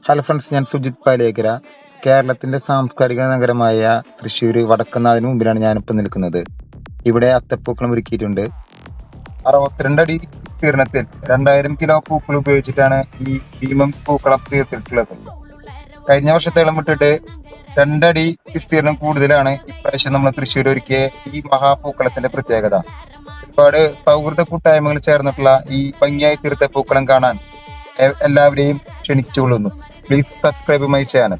Hello friends, ഞാൻ സുജിത് പാലേക്കര. കേരളത്തിന്റെ സാംസ്കാരിക നഗരമായ തൃശ്ശൂർ വടക്കുന്നാഥിന് മുമ്പിലാണ് ഞാനിപ്പോൾ നിൽക്കുന്നത്. ഇവിടെ അത്തപ്പൂക്കളം ഒരുക്കിയിട്ടുണ്ട്. 62 അടി വിസ്തീർണത്തിൽ 2000 കിലോ പൂക്കൾ ഉപയോഗിച്ചിട്ടാണ് ഈ ഭീമൻ പൂക്കളം തീർത്തിട്ടുള്ളത്. കഴിഞ്ഞ വർഷത്തോളം വിട്ടിട്ട് 2 അടി വിസ്തീർണം കൂടുതലാണ് ഇപ്രാവശ്യം നമ്മൾ തൃശ്ശൂർ ഒരുക്കിയ ഈ മഹാപൂക്കളത്തിന്റെ പ്രത്യേകത. ഒരുപാട് സൗഹൃദ കൂട്ടായ്മകൾ ചേർന്നിട്ടുള്ള ഈ ഭംഗിയായി തീർത്ത പൂക്കളം കാണാൻ എല്ലാവരെയും ക്ഷണിച്ചുകൊള്ളുന്നു. Please subscribe my channel.